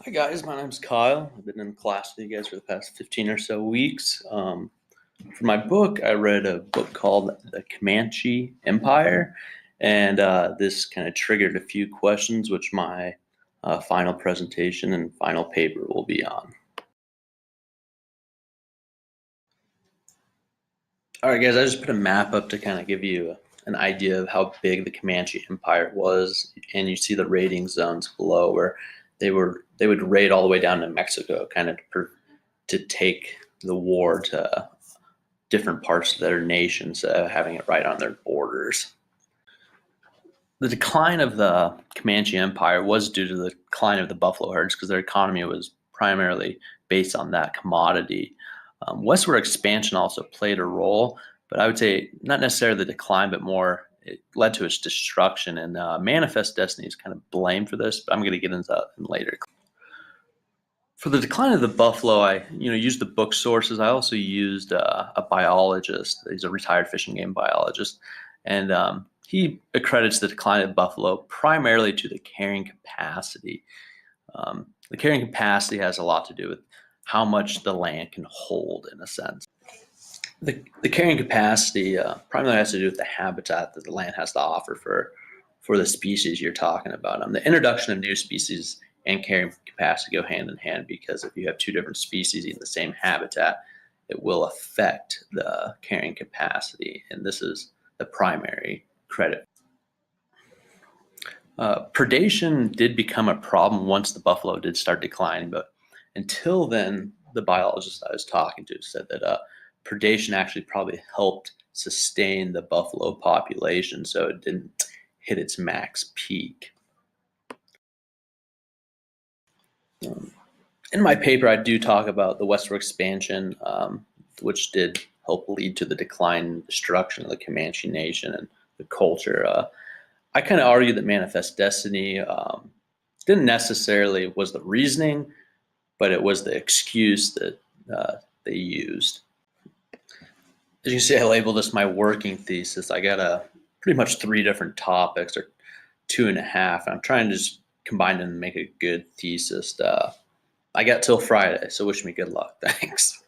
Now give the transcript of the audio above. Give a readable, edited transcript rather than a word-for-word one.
Hi guys, my name's Kyle. I've been in class with you guys for the past 15 or so weeks. For my book, I read a book called The Comanche Empire, and this kind of triggered a few questions, which my final presentation and final paper will be on. All right, guys, I just put a map up to kind of give you an idea of how big the Comanche Empire was, and you see the raiding zones below where they would raid all the way down to Mexico, kind of to take the war to different parts of their nations, having it right on their borders. The decline of the Comanche Empire was due to the decline of the buffalo herds because their economy was primarily based on that commodity. Westward expansion also played a role, but I would say not necessarily the decline, but more it led to its destruction. And Manifest Destiny is kind of blamed for this, but I'm going to get into that later. For the decline of the buffalo, I used the book sources. I also used a biologist. He's a retired fish and game biologist, and he accredits the decline of buffalo primarily to the carrying capacity. The carrying capacity has a lot to do with how much the land can hold, in a sense. The carrying capacity primarily has to do with the habitat that the land has to offer for the species you're talking about. The introduction of new species and carrying capacity go hand in hand, because if you have two different species in the same habitat, it will affect the carrying capacity, and this is the primary credit. Predation did become a problem once the buffalo did start declining, but until then, the biologist I was talking to said that predation actually probably helped sustain the buffalo population so it didn't hit its max peak. In my paper, I do talk about the westward expansion, which did help lead to the decline and destruction of the Comanche Nation and the culture. I kind of argue that Manifest Destiny didn't necessarily was the reasoning, but it was the excuse that they used. As you see, I labeled this my working thesis. I got pretty much 3 different topics, or 2.5. And I'm trying to just combine them and make a good thesis. I got till Friday, so wish me good luck. Thanks.